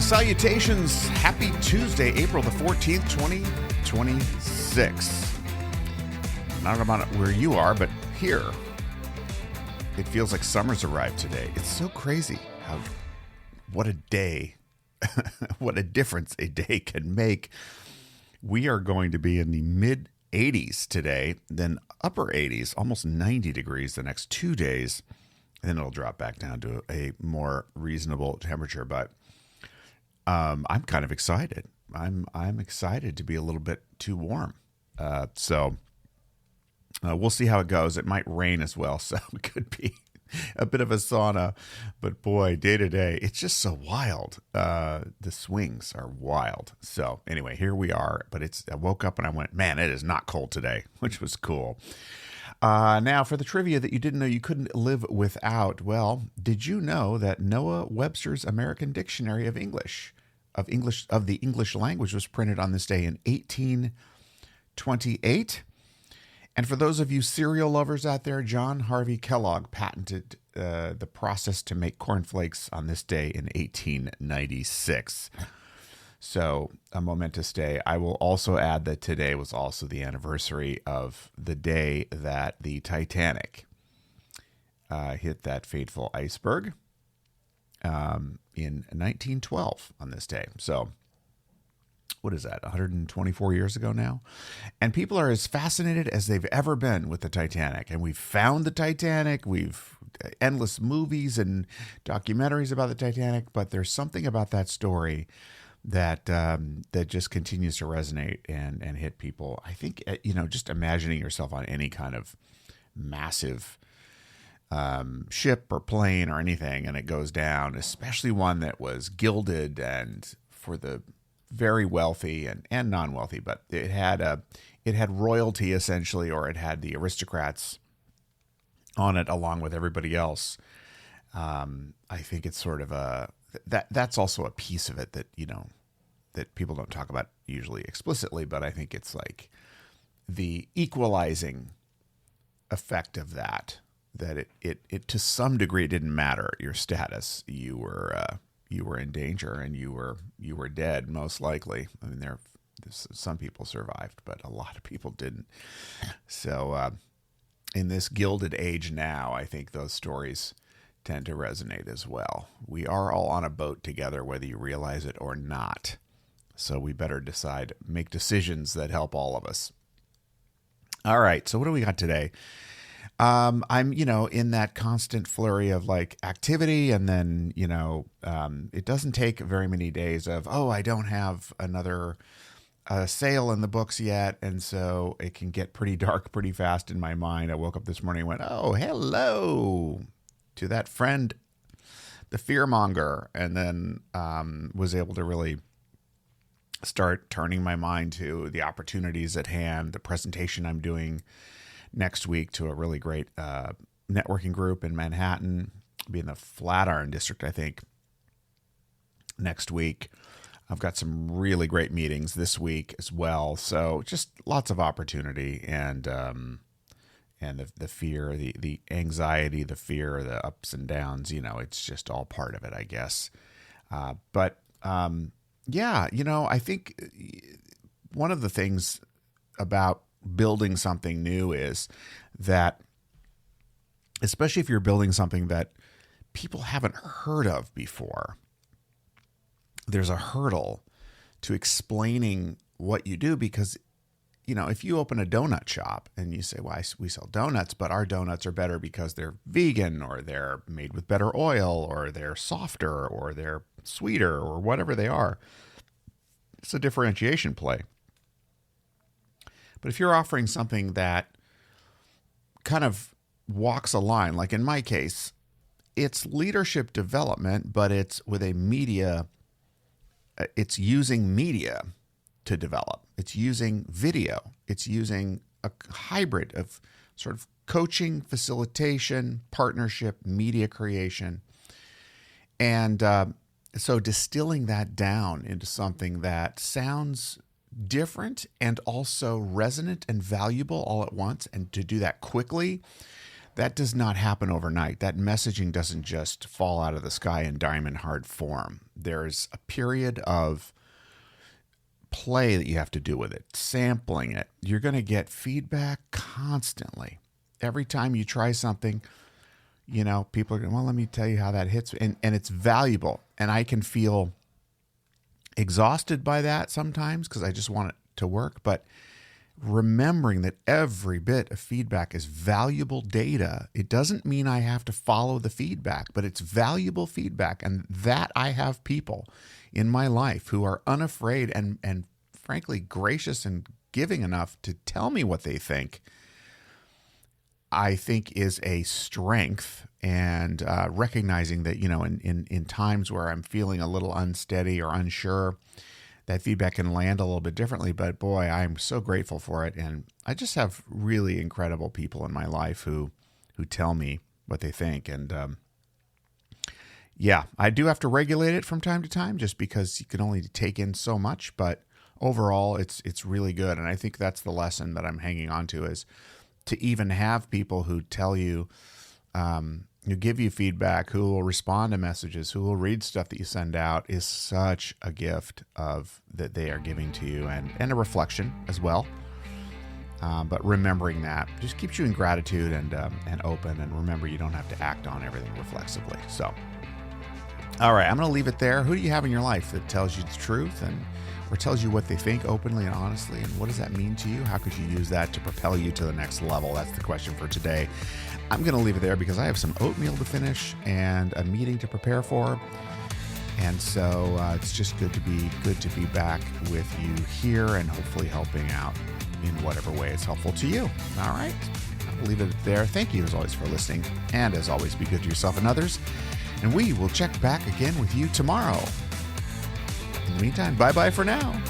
Greetings, salutations. Happy Tuesday, April the 14th, 2026. Not about where you are, but here, it feels like summer's arrived today. It's so crazy what a day, what a difference a day can make. We are going to be in the mid 80s today, then upper 80s, almost 90 degrees the next 2 days. And then it'll drop back down to a more reasonable temperature. But I'm kind of excited. I'm excited to be a little bit too warm. So we'll see how it goes. It might rain as well, so it could be a bit of a sauna. But boy, day to day, it's just so wild. The swings are wild. So anyway, here we are. But I woke up and I went, man, it is not cold today, which was cool. Now, for the trivia that you didn't know you couldn't live without, well, did you know that Noah Webster's American Dictionary of the English language was printed on this day in 1828? And for those of you cereal lovers out there, John Harvey Kellogg patented the process to make cornflakes on this day in 1896. So a momentous day. I will also add that today was also the anniversary of the day that the Titanic hit that fateful iceberg in 1912 on this day. So what is that, 124 years ago now? And people are as fascinated as they've ever been with the Titanic. And we've found the Titanic. We've endless movies and documentaries about the Titanic. But there's something about that story that just continues to resonate and hit people. I think, just imagining yourself on any kind of massive ship or plane or anything, and it goes down, especially one that was gilded and for the very wealthy and non-wealthy, but it had royalty essentially, or it had the aristocrats on it along with everybody else. I think it's sort of that's also a piece of it that, that people don't talk about usually explicitly, but I think it's like the equalizing effect of that it to some degree didn't matter your status. You were in danger and you were dead, most likely. I mean, some people survived, but a lot of people didn't. So in this gilded age now, I think those stories tend to resonate as well. We are all on a boat together, whether you realize it or not. So we better make decisions that help all of us. All right. So what do we got today? I'm, in that constant flurry of like activity, and then, it doesn't take very many days of, I don't have another sale in the books yet. And so it can get pretty dark pretty fast in my mind. I woke up this morning and went, oh, hello to that friend, the fear monger, and then was able to really start turning my mind to the opportunities at hand, the presentation I'm doing next week to a really great networking group in Manhattan. I'll be in the Flatiron district, I think, next week. I've got some really great meetings this week as well. So just lots of opportunity and the fear, the anxiety, the fear, the ups and downs, it's just all part of it, I guess. I think one of the things about building something new is that, especially if you're building something that people haven't heard of before, there's a hurdle to explaining what you do, because if you open a donut shop and you say, well, we sell donuts, but our donuts are better because they're vegan, or they're made with better oil, or they're softer, or they're sweeter, or whatever they are, it's a differentiation play. But if you're offering something that kind of walks a line, like in my case, it's leadership development, but it's with it's using media to develop. It's using video. It's using a hybrid of sort of coaching, facilitation, partnership, media creation. And so distilling that down into something that sounds different and also resonant and valuable all at once, and to do that quickly, that does not happen overnight. That messaging doesn't just fall out of the sky in diamond hard form. There's a period of play that you have to do with it, sampling it. You're going to get feedback constantly. Every time you try something, people are going, well, let me tell you how that hits. And it's valuable. And I can feel exhausted by that sometimes because I just want it to work. But remembering that every bit of feedback is valuable data, it doesn't mean I have to follow the feedback, but it's valuable feedback. And that I have people in my life who are unafraid and frankly gracious and giving enough to tell me what they think, I think is a strength. And recognizing that, in times where I'm feeling a little unsteady or unsure, that feedback can land a little bit differently. But boy, I'm so grateful for it. And I just have really incredible people in my life who tell me what they think. And yeah, I do have to regulate it from time to time just because you can only take in so much. But overall, it's really good. And I think that's the lesson that I'm hanging on to, is to even have people who tell you, who give you feedback, who will respond to messages, who will read stuff that you send out, is such a gift of that they are giving to you, and a reflection as well. But remembering that just keeps you in gratitude and open. And remember, you don't have to act on everything reflexively. So, all right, I'm going to leave it there. Who do you have in your life that tells you the truth or tells you what they think openly and honestly? And what does that mean to you? How could you use that to propel you to the next level? That's the question for today. I'm going to leave it there because I have some oatmeal to finish and a meeting to prepare for. And so it's just good to be back with you here and hopefully helping out in whatever way is helpful to you. All right. I'll leave it there. Thank you as always for listening. And as always, be good to yourself and others. And we will check back again with you tomorrow. In the meantime, bye-bye for now.